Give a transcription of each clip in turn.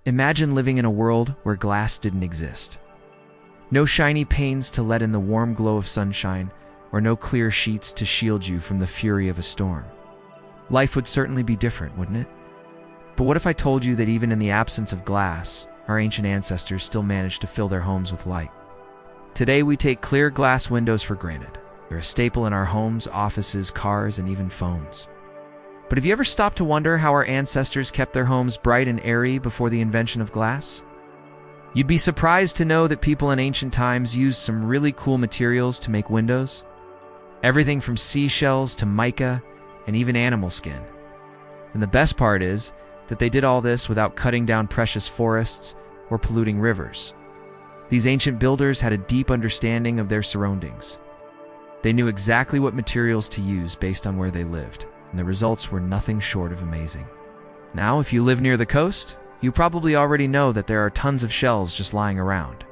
Imagine living in a world where glass didn't exist. No shiny panes to let in the warm glow of sunshine, or no clear sheets to shield you from the fury of a storm. Life would certainly be different, wouldn't it? But what if I told you that even in the absence of glass, our ancient ancestors still managed to fill their homes with light? Today, we take clear glass windows for granted. They're a staple in our homes, offices, cars, and even phones. But have you ever stopped to wonder how our ancestors kept their homes bright and airy before the invention of glass? You'd be surprised to know that people in ancient times used some really cool materials to make windows. Everything from seashells to mica and even animal skin. And the best part is that they did all this without cutting down precious forests or polluting rivers. These ancient builders had a deep understanding of their surroundings. They knew exactly what materials to use based on where they lived, and the results were nothing short of amazing. Now, if you live near the coast, you probably already know that there are tons of shells just lying around.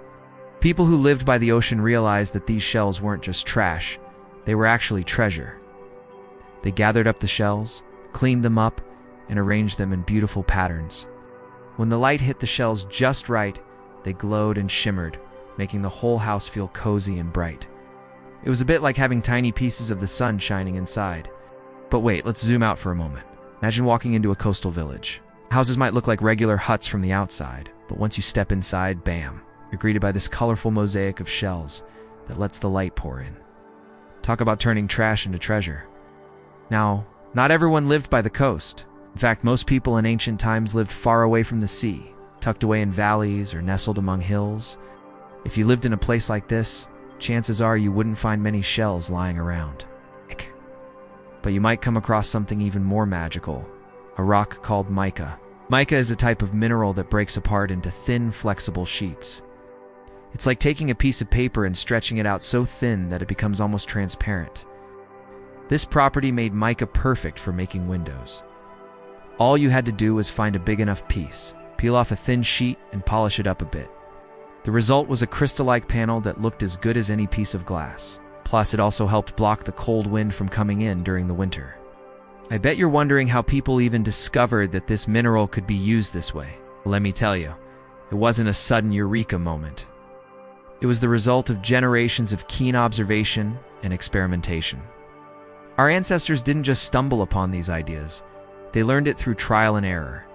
People who lived by the ocean realized that these shells weren't just trash, they were actually treasure. They gathered up the shells, cleaned them up, and arranged them in beautiful patterns. When the light hit the shells just right, they glowed and shimmered, making the whole house feel cozy and bright. It was a bit like having tiny pieces of the sun shining inside. But wait, let's zoom out for a moment. Imagine walking into a coastal village. Houses might look like regular huts from the outside, but once you step inside, bam, you're greeted by this colorful mosaic of shells that lets the light pour in. Talk about turning trash into treasure. Now, not everyone lived by the coast. In fact, most people in ancient times lived far away from the sea, tucked away in valleys or nestled among hills. If you lived in a place like this, chances are you wouldn't find many shells lying around. But you might come across something even more magical, a rock called mica. Mica is a type of mineral that breaks apart into thin, flexible sheets. It's like taking a piece of paper and stretching it out so thin that it becomes almost transparent. This property made mica perfect for making windows. All you had to do was find a big enough piece, peel off a thin sheet, and polish it up a bit. The result was a crystal-like panel that looked as good as any piece of glass. Plus, it also helped block the cold wind from coming in during the winter. I bet you're wondering how people even discovered that this mineral could be used this way. Let me tell you, it wasn't a sudden eureka moment. It was the result of generations of keen observation and experimentation. Our ancestors didn't just stumble upon these ideas. They learned it through trial and error.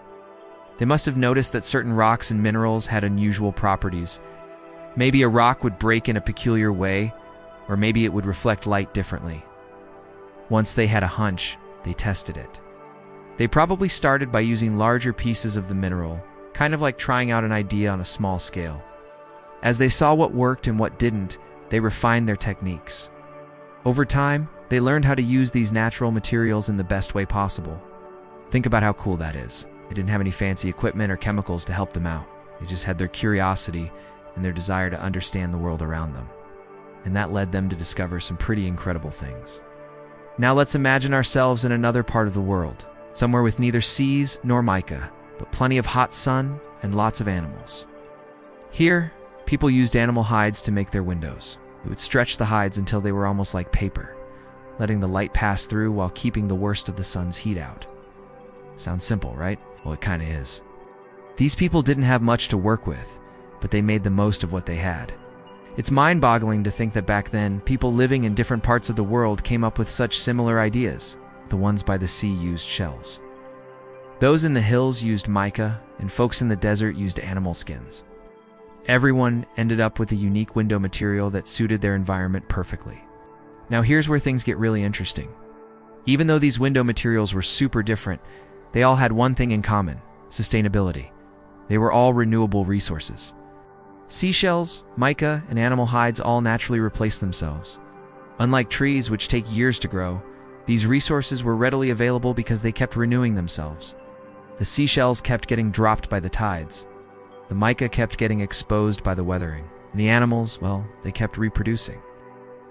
They must have noticed that certain rocks and minerals had unusual properties. Maybe a rock would break in a peculiar way, or maybe it would reflect light differently. Once they had a hunch, they tested it. They probably started by using larger pieces of the mineral, kind of like trying out an idea on a small scale. As they saw what worked and what didn't, they refined their techniques. Over time, they learned how to use these natural materials in the best way possible. Think about how cool that is. They didn't have any fancy equipment or chemicals to help them out. They just had their curiosity and their desire to understand the world around them. And that led them to discover some pretty incredible things. Now let's imagine ourselves in another part of the world, somewhere with neither seas nor mica, but plenty of hot sun and lots of animals. Here, people used animal hides to make their windows. They would stretch the hides until they were almost like paper, letting the light pass through while keeping the worst of the sun's heat out. Sounds simple, right? Well, it kinda is. These people didn't have much to work with, but they made the most of what they had. It's mind-boggling to think that back then, people living in different parts of the world came up with such similar ideas. The ones by the sea used shells. Those in the hills used mica, and folks in the desert used animal skins. Everyone ended up with a unique window material that suited their environment perfectly. Now here's where things get really interesting. Even though these window materials were super different, they all had one thing in common: sustainability. They were all renewable resources. Seashells, mica, and animal hides all naturally replace themselves. Unlike trees, which take years to grow, these resources were readily available because they kept renewing themselves. The seashells kept getting dropped by the tides. The mica kept getting exposed by the weathering. And the animals, well, they kept reproducing.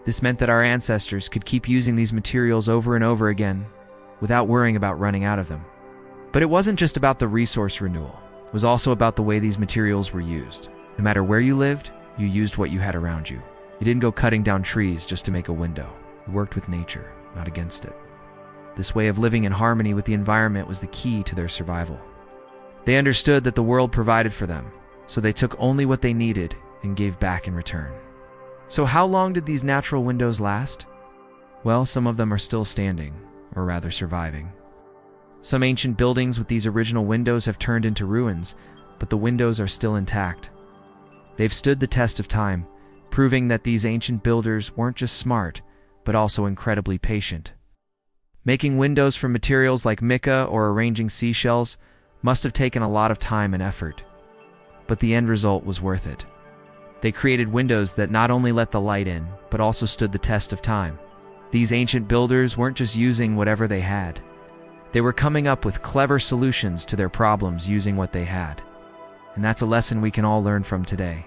This meant that our ancestors could keep using these materials over and over again without worrying about running out of them. But it wasn't just about the resource renewal. It was also about the way these materials were used. No matter where you lived, you used what you had around you. You didn't go cutting down trees just to make a window. You worked with nature, not against it. This way of living in harmony with the environment was the key to their survival. They understood that the world provided for them, so they took only what they needed and gave back in return. So how long did these natural windows last? Well, some of them are still standing, or rather surviving. Some ancient buildings with these original windows have turned into ruins, but the windows are still intact. They've stood the test of time, proving that these ancient builders weren't just smart, but also incredibly patient. Making windows from materials like mica or arranging seashells must have taken a lot of time and effort. But the end result was worth it. They created windows that not only let the light in, but also stood the test of time. These ancient builders weren't just using whatever they had. They were coming up with clever solutions to their problems using what they had. And that's a lesson we can all learn from today.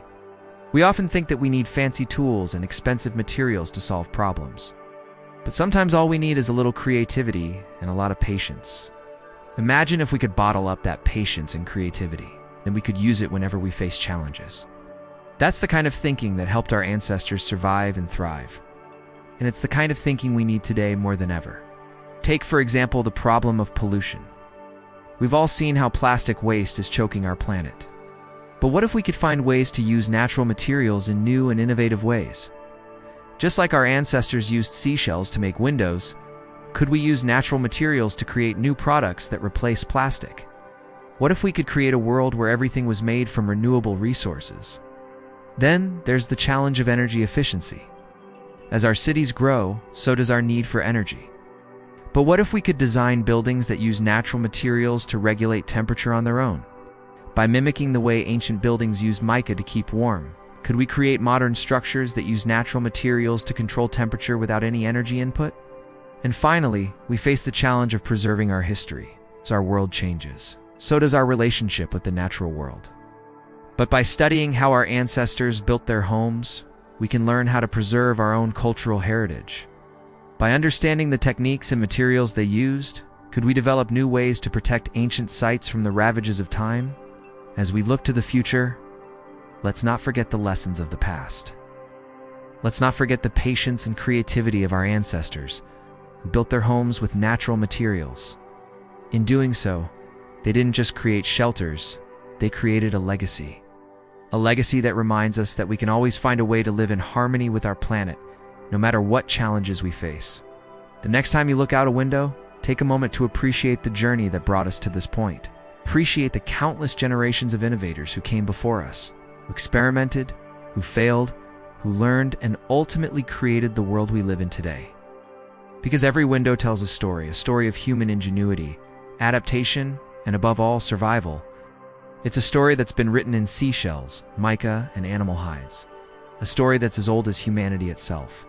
We often think that we need fancy tools and expensive materials to solve problems. But sometimes all we need is a little creativity and a lot of patience. Imagine if we could bottle up that patience and creativity, then we could use it whenever we face challenges. That's the kind of thinking that helped our ancestors survive and thrive. And it's the kind of thinking we need today more than ever. Take, for example, the problem of pollution. We've all seen how plastic waste is choking our planet. But what if we could find ways to use natural materials in new and innovative ways? Just like our ancestors used seashells to make windows, could we use natural materials to create new products that replace plastic? What if we could create a world where everything was made from renewable resources? Then there's the challenge of energy efficiency. As our cities grow, so does our need for energy. But what if we could design buildings that use natural materials to regulate temperature on their own? By mimicking the way ancient buildings used mica to keep warm, could we create modern structures that use natural materials to control temperature without any energy input? And finally, we face the challenge of preserving our history. As our world changes, so does our relationship with the natural world. But by studying how our ancestors built their homes, we can learn how to preserve our own cultural heritage. By understanding the techniques and materials they used, could we develop new ways to protect ancient sites from the ravages of time? As we look to the future, let's not forget the lessons of the past. Let's not forget the patience and creativity of our ancestors, who built their homes with natural materials. In doing so, they didn't just create shelters, they created a legacy. A legacy that reminds us that we can always find a way to live in harmony with our planet, no matter what challenges we face. The next time you look out a window, take a moment to appreciate the journey that brought us to this point. Appreciate the countless generations of innovators who came before us, who experimented, who failed, who learned, and ultimately created the world we live in today. Because every window tells a story of human ingenuity, adaptation, and above all, survival. It's a story that's been written in seashells, mica, and animal hides. A story that's as old as humanity itself.